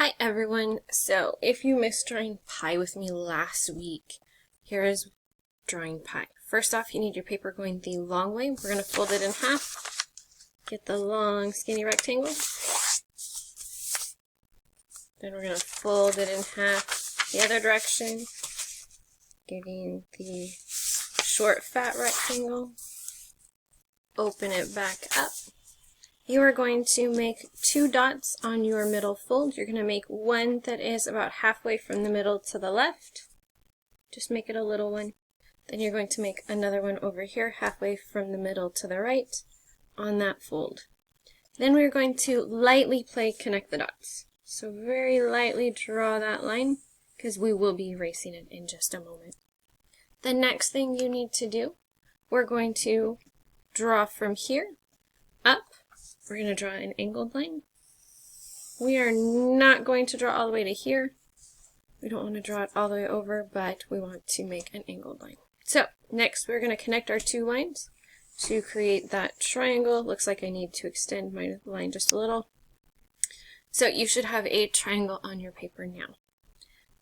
Hi everyone, so if you missed drawing pie with me last week, here is drawing pie. First off, you need your paper going the long way. We're going to fold it in half, get the long skinny rectangle. Then we're going to fold it in half the other direction, getting the short fat rectangle. Open it back up. You are going to make 2 dots on your middle fold. You're going to make one that is about halfway from the middle to the left. Just make it a little one. Then you're going to make another one over here, halfway from the middle to the right on that fold. Then we're going to lightly connect the dots. So very lightly draw that line, because we will be erasing it in just a moment. The next thing you need to do, we're going to draw from here up. We're going to draw an angled line. We are not going to draw all the way to here. We don't want to draw it all the way over, but we want to make an angled line. So next we're going to connect our 2 lines to create that triangle. Looks like I need to extend my line just a little. So you should have a triangle on your paper now.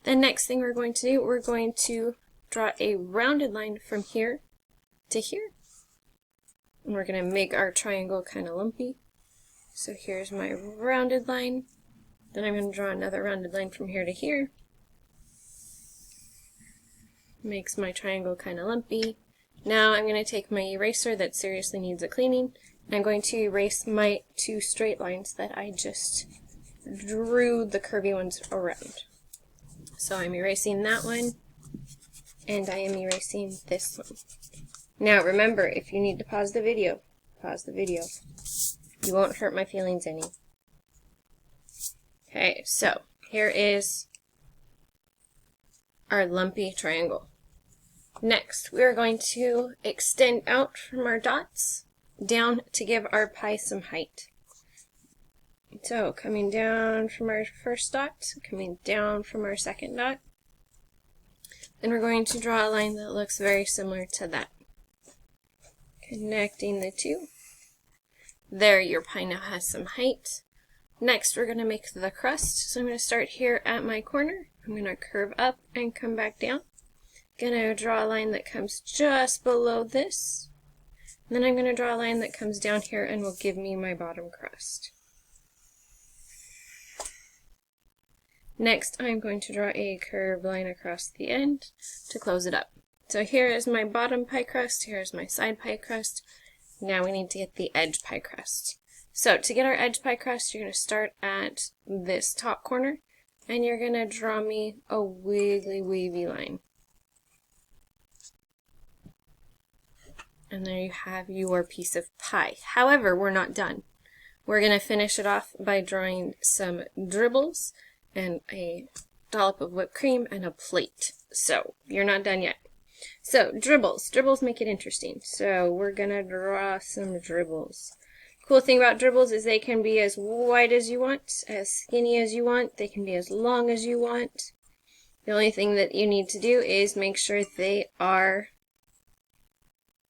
The next thing we're going to do, we're going to draw a rounded line from here to here. And we're going to make our triangle kind of lumpy. So here's my rounded line. Then I'm going to draw another rounded line from here to here. Makes my triangle kind of lumpy. Now I'm going to take my eraser that seriously needs a cleaning. And I'm going to erase my 2 straight lines that I just drew the curvy ones around. So I'm erasing that one, and I am erasing this one. Now remember, if you need to pause the video, pause the video. You won't hurt my feelings any. Okay, so here is our lumpy triangle. Next, we are going to extend out from our dots down to give our pie some height. So coming down from our first dot, coming down from our second dot, then we're going to draw a line that looks very similar to that. Connecting the 2. There, your pie now has some height. Next, we're going to make the crust. So I'm going to start here at my corner. I'm going to curve up and come back down. Going to draw a line that comes just below this. And then I'm going to draw a line that comes down here and will give me my bottom crust. Next, I'm going to draw a curved line across the end to close it up. So here is my bottom pie crust, here is my side pie crust. Now we need to get the edge pie crust. So to get our edge pie crust, you're going to start at this top corner, and you're going to draw me a wiggly, wavy line. And there you have your piece of pie. However, we're not done. We're going to finish it off by drawing some dribbles and a dollop of whipped cream and a plate. So you're not done yet. So dribbles. Dribbles make it interesting. So we're going to draw some dribbles. Cool thing about dribbles is they can be as wide as you want, as skinny as you want. They can be as long as you want. The only thing that you need to do is make sure they are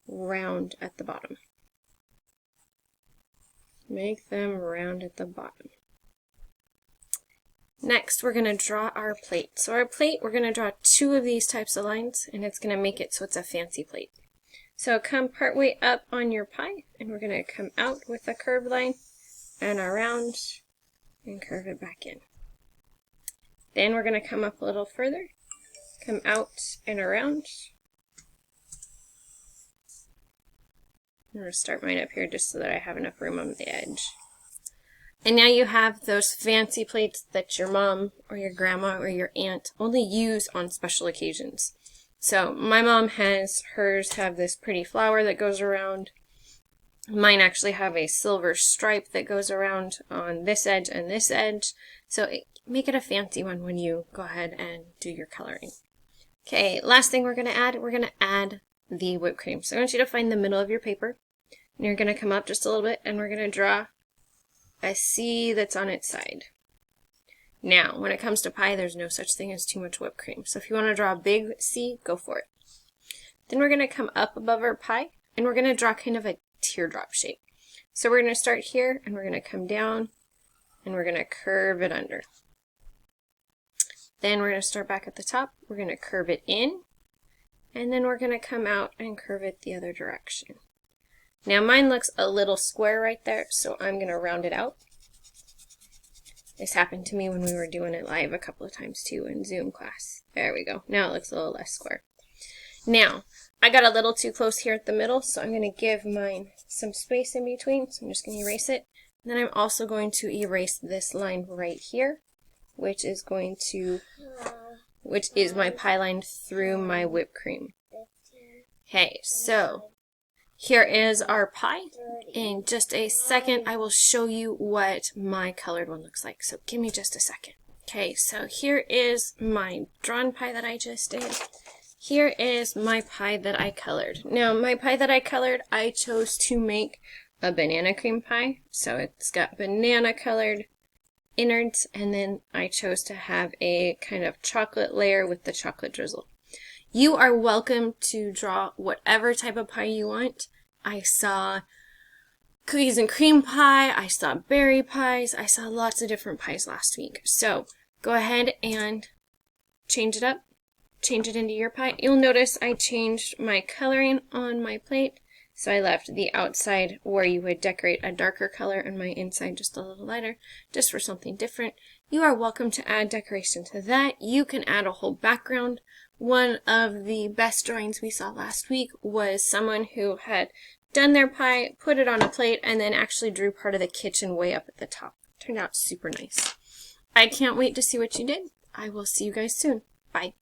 round at the bottom. Make them round at the bottom. Next, we're going to draw our plate. So our plate, we're going to draw 2 of these types of lines, and it's going to make it so it's a fancy plate. So come partway up on your pie, and we're going to come out with a curved line and around and curve it back in. Then we're going to come up a little further, come out and around. I'm going to start mine up here just so that I have enough room on the edge. And now you have those fancy plates that your mom or your grandma or your aunt only use on special occasions. So my mom has hers have this pretty flower that goes around. Mine actually have a silver stripe that goes around on this edge and this edge. So make it a fancy one when you go ahead and do your coloring. Okay, last thing we're going to add the whipped cream. So I want you to find the middle of your paper. And you're going to come up just a little bit, and we're going to draw a C that's on its side. Now, when it comes to pie, there's no such thing as too much whipped cream. So if you want to draw a big C, go for it. Then we're going to come up above our pie, and we're going to draw kind of a teardrop shape. So we're going to start here, and we're going to come down, and we're going to curve it under. Then we're going to start back at the top. We're going to curve it in, and then we're going to come out and curve it the other direction. Now mine looks a little square right there, so I'm going to round it out. This happened to me when we were doing it live a couple of times too in Zoom class. There we go. Now it looks a little less square. Now, I got a little too close here at the middle, so I'm going to give mine some space in between. So I'm just going to erase it. And then I'm also going to erase this line right here, which is my pie line through my whipped cream. Okay, so here is our pie. In just a second, I will show you what my colored one looks like. So give me just a second. Okay, so here is my drawn pie that I just did. Here is my pie that I colored. Now, my pie that I colored, I chose to make a banana cream pie. So it's got banana colored innards, and then I chose to have a kind of chocolate layer with the chocolate drizzle. You are welcome to draw whatever type of pie you want. I saw cookies and cream pie, I saw berry pies, I saw lots of different pies last week. So go ahead and change it up. Change it into your pie. You'll notice I changed my coloring on my plate. So I left the outside where you would decorate a darker color and my inside just a little lighter, just for something different. You are welcome to add decoration to that. You can add a whole background. One of the best drawings we saw last week was someone who had done their pie, put it on a plate, and then actually drew part of the kitchen way up at the top. Turned out super nice. I can't wait to see what you did. I will see you guys soon. Bye.